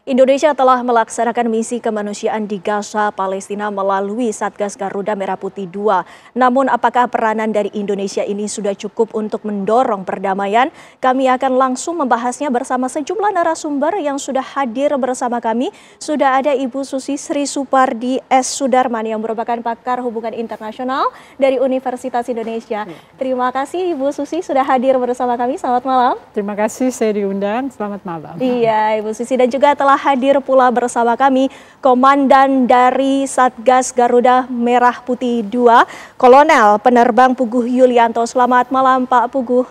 Indonesia telah melaksanakan misi kemanusiaan di Gaza, Palestina melalui Satgas Garuda Merah Putih II. Namun apakah peranan dari Indonesia ini sudah cukup untuk mendorong perdamaian? Kami akan langsung membahasnya bersama sejumlah narasumber yang sudah hadir bersama kami. Sudah ada Ibu Susi Sri Supardi S. Sudarman yang merupakan pakar hubungan internasional dari Universitas Indonesia. Terima kasih Ibu Susi sudah hadir bersama kami. Selamat malam. Terima kasih saya diundang. Selamat malam. Iya Ibu Susi, dan juga telah hadir pula bersama kami Komandan dari Satgas Garuda Merah Putih II, Kolonel Penerbang Puguh Yulianto. Selamat malam Pak Puguh.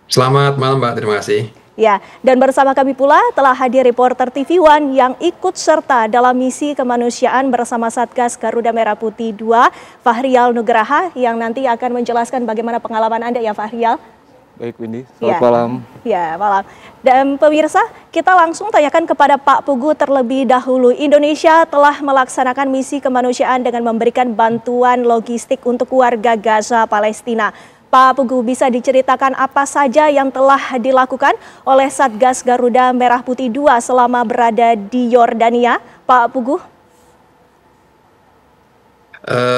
Selamat malam Mbak, terima kasih. Ya, dan bersama kami pula telah hadir reporter TV One yang ikut serta dalam misi kemanusiaan bersama Satgas Garuda Merah Putih II, Fahrial Nugraha, yang nanti akan menjelaskan bagaimana pengalaman Anda ya Fahrial. Baik Windy, selamat malam. Ya, malam. Dan pemirsa, kita langsung tanyakan kepada Pak Puguh terlebih dahulu. Indonesia telah melaksanakan misi kemanusiaan dengan memberikan bantuan logistik untuk warga Gaza, Palestina. Pak Puguh, bisa diceritakan apa saja yang telah dilakukan oleh Satgas Garuda Merah Putih II selama berada di Yordania, Pak Puguh?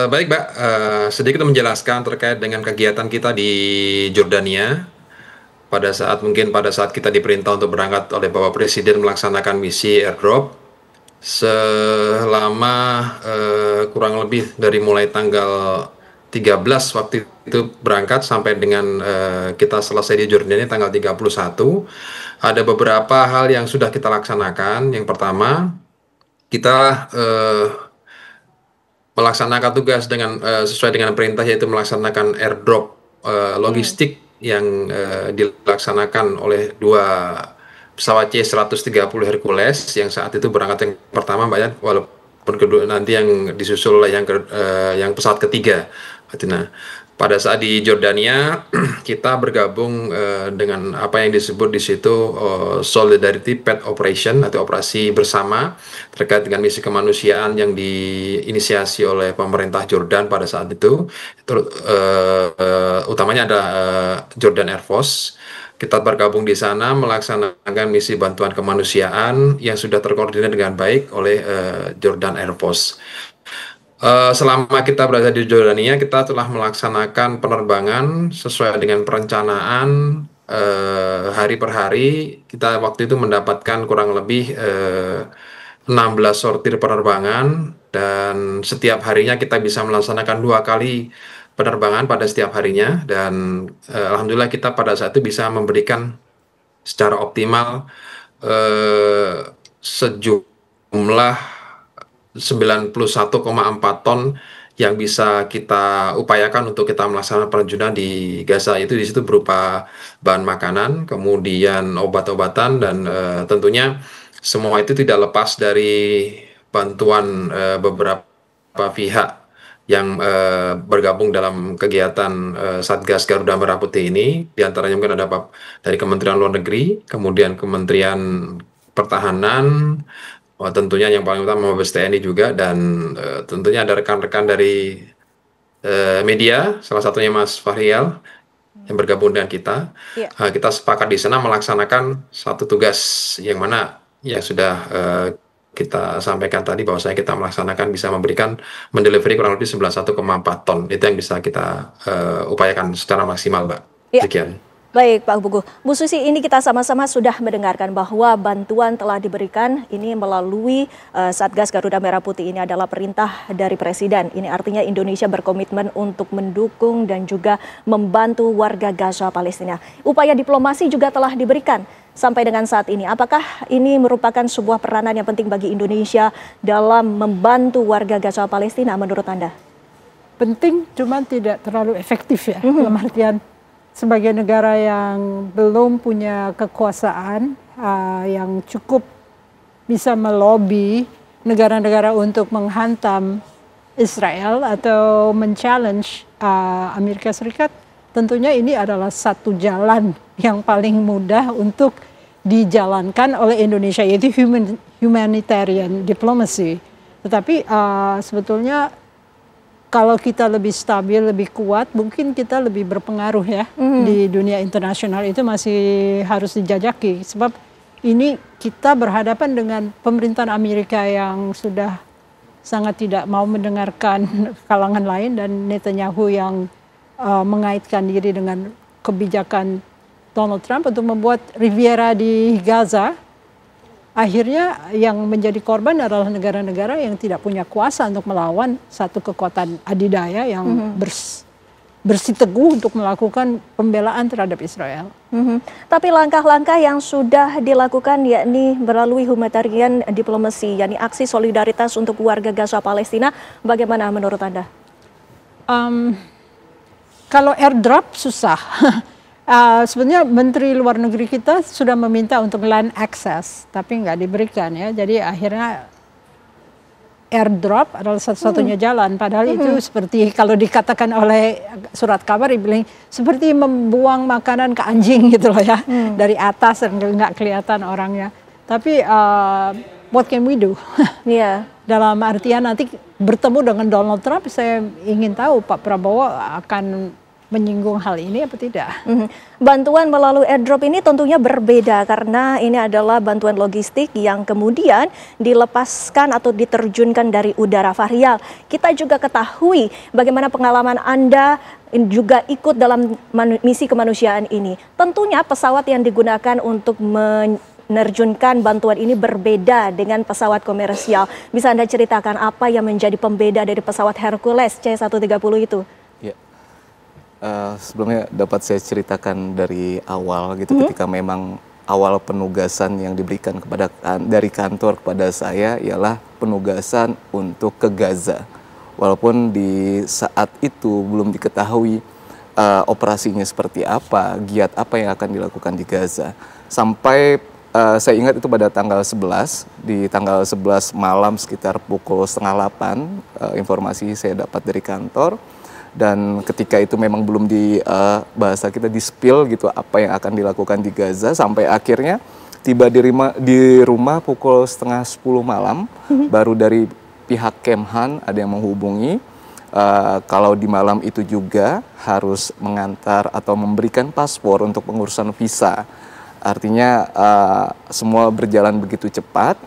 Baik Mbak, sedikit menjelaskan terkait dengan kegiatan kita di Jordania. Pada saat kita diperintah untuk berangkat oleh Bapak Presiden melaksanakan misi airdrop selama kurang lebih dari mulai tanggal 13 waktu itu berangkat sampai dengan kita selesai di Jordania tanggal 31. Ada beberapa hal yang sudah kita laksanakan. Yang pertama, kita melaksanakan tugas dengan sesuai dengan perintah, yaitu melaksanakan airdrop logistik yang dilaksanakan oleh dua pesawat C-130 Hercules yang saat itu berangkat yang pertama Mbak ya, walaupun kedua nanti yang disusul yang pesawat ketiga. Nah, pada saat di Jordania kita bergabung dengan apa yang disebut di situ Solidarity Path Operation atau operasi bersama terkait dengan misi kemanusiaan yang diinisiasi oleh pemerintah Jordan pada saat itu. Utamanya ada Jordan Air Force. Kita bergabung di sana melaksanakan misi bantuan kemanusiaan yang sudah terkoordinir dengan baik oleh Jordan Air Force. Selama kita berada di Jordania, kita telah melaksanakan penerbangan sesuai dengan perencanaan hari per hari. Kita waktu itu mendapatkan kurang lebih 16 sortir penerbangan, dan setiap harinya kita bisa melaksanakan 2 kali penerbangan pada setiap harinya, dan alhamdulillah kita pada saat itu bisa memberikan secara optimal sejumlah 91,4 ton yang bisa kita upayakan untuk kita melaksanakan penerjunan di Gaza. Itu di situ berupa bahan makanan, kemudian obat-obatan, dan tentunya semua itu tidak lepas dari bantuan beberapa pihak yang bergabung dalam kegiatan Satgas Garuda Merah Putih ini. Di antaranya mungkin ada dari Kementerian Luar Negeri, kemudian Kementerian Pertahanan, tentunya yang paling utama Mabes TNI juga, dan tentunya ada rekan-rekan dari media, salah satunya Mas Fahrial yang bergabung dengan kita. Kita sepakat di sana melaksanakan satu tugas yang mana yang sudah kita sampaikan tadi, bahwasanya kita melaksanakan bisa mendelivery kurang lebih 91,4 ton. Itu yang bisa kita upayakan secara maksimal, Mbak. Sekian. Baik Pak Puguh, Bu Susi, ini kita sama-sama sudah mendengarkan bahwa bantuan telah diberikan ini melalui Satgas Garuda Merah Putih. Ini adalah perintah dari Presiden. Ini artinya Indonesia berkomitmen untuk mendukung dan juga membantu warga Gaza, Palestina. Upaya diplomasi juga telah diberikan sampai dengan saat ini. Apakah ini merupakan sebuah peranan yang penting bagi Indonesia dalam membantu warga Gaza, Palestina menurut Anda? Penting, cuman tidak terlalu efektif ya. Dalam artian sebagai negara yang belum punya kekuasaan yang cukup bisa melobi negara-negara untuk menghantam Israel atau men-challenge Amerika Serikat, tentunya ini adalah satu jalan yang paling mudah untuk dijalankan oleh Indonesia, yaitu humanitarian diplomacy. Tetapi sebetulnya kalau kita lebih stabil, lebih kuat, mungkin kita lebih berpengaruh ya di dunia internasional. Itu masih harus dijajaki. Sebab ini kita berhadapan dengan pemerintahan Amerika yang sudah sangat tidak mau mendengarkan kalangan lain, dan Netanyahu yang mengaitkan diri dengan kebijakan Donald Trump untuk membuat Riviera di Gaza. Akhirnya yang menjadi korban adalah negara-negara yang tidak punya kuasa untuk melawan satu kekuatan adidaya yang bersiteguh untuk melakukan pembelaan terhadap Israel. Tapi langkah-langkah yang sudah dilakukan yakni melalui humanitarian diplomasi, yakni aksi solidaritas untuk warga Gaza Palestina, bagaimana menurut Anda? Kalau airdrop susah. Sebenarnya Menteri Luar Negeri kita sudah meminta untuk land access, tapi nggak diberikan ya. Jadi akhirnya airdrop adalah satu-satunya jalan. Padahal itu seperti kalau dikatakan oleh surat kabar, dibilang seperti membuang makanan ke anjing gitu loh ya, dari atas dan nggak kelihatan orangnya. Tapi what can we do? Dalam artian nanti bertemu dengan Donald Trump, saya ingin tahu Pak Prabowo akan menyinggung hal ini apa tidak. Bantuan melalui airdrop ini tentunya berbeda karena ini adalah bantuan logistik yang kemudian dilepaskan atau diterjunkan dari udara. Fahrial, kita juga ketahui bagaimana pengalaman Anda juga ikut dalam misi kemanusiaan ini. Tentunya pesawat yang digunakan untuk menerjunkan bantuan ini berbeda dengan pesawat komersial. Bisa Anda ceritakan apa yang menjadi pembeda dari pesawat Hercules C-130 itu? Sebelumnya dapat saya ceritakan dari awal gitu, ketika memang awal penugasan yang diberikan dari kantor kepada saya ialah penugasan untuk ke Gaza. Walaupun di saat itu belum diketahui operasinya seperti apa, giat apa yang akan dilakukan di Gaza. Sampai saya ingat itu pada tanggal 11, di tanggal 11 malam sekitar pukul 7:30, informasi saya dapat dari kantor. Dan ketika itu memang belum bahasa kita di-spill gitu apa yang akan dilakukan di Gaza, sampai akhirnya tiba di rumah pukul 9:30 malam, baru dari pihak Kemhan ada yang menghubungi. Kalau di malam itu juga harus mengantar atau memberikan paspor untuk pengurusan visa. Artinya semua berjalan begitu cepat,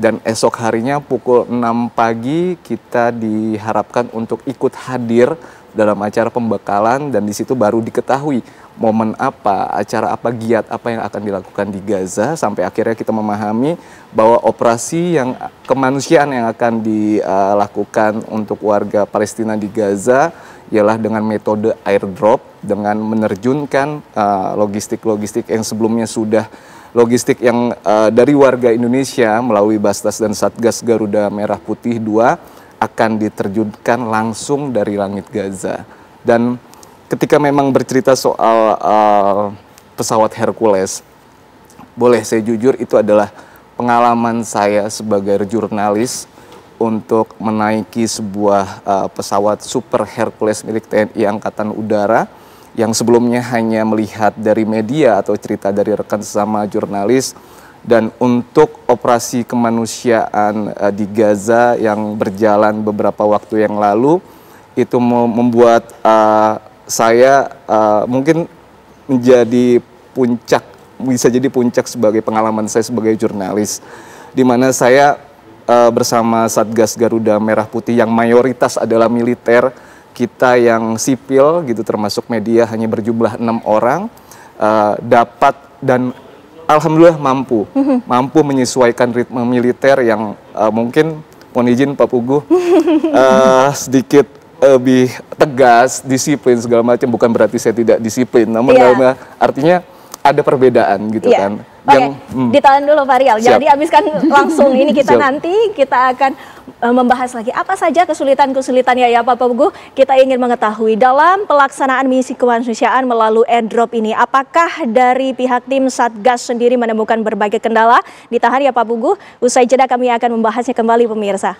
dan esok harinya pukul 6 pagi kita diharapkan untuk ikut hadir dalam acara pembekalan, dan di situ baru diketahui momen apa, acara apa, giat apa yang akan dilakukan di Gaza, sampai akhirnya kita memahami bahwa operasi yang kemanusiaan yang akan dilakukan untuk warga Palestina di Gaza ialah dengan metode airdrop, dengan menerjunkan logistik-logistik yang sebelumnya sudah logistik yang dari warga Indonesia melalui Bastas dan Satgas Garuda Merah Putih 2 akan diterjunkan langsung dari langit Gaza. Dan ketika memang bercerita soal pesawat Hercules, boleh saya jujur itu adalah pengalaman saya sebagai jurnalis untuk menaiki sebuah pesawat Super Hercules milik TNI Angkatan Udara, yang sebelumnya hanya melihat dari media atau cerita dari rekan sesama jurnalis. Dan untuk operasi kemanusiaan di Gaza yang berjalan beberapa waktu yang lalu, itu membuat saya mungkin menjadi puncak, bisa jadi puncak sebagai pengalaman saya sebagai jurnalis, di mana saya bersama Satgas Garuda Merah Putih yang mayoritas adalah militer, kita yang sipil gitu termasuk media hanya berjumlah 6 orang, dapat dan alhamdulillah mampu menyesuaikan ritme militer yang mungkin, mohon izin Pak Puguh, sedikit lebih tegas, disiplin segala macam. Bukan berarti saya tidak disiplin, namun dalam artinya ada perbedaan gitu kan. Oke, ditahan dulu Fahrial, jangan dihabiskan langsung. Ini kita nanti kita akan membahas lagi apa saja kesulitan-kesulitannya ya Pak Puguh. Kita ingin mengetahui dalam pelaksanaan misi kemanusiaan melalui airdrop ini, apakah dari pihak tim Satgas sendiri menemukan berbagai kendala? Ditahan ya Pak Puguh, usai jeda kami akan membahasnya kembali pemirsa.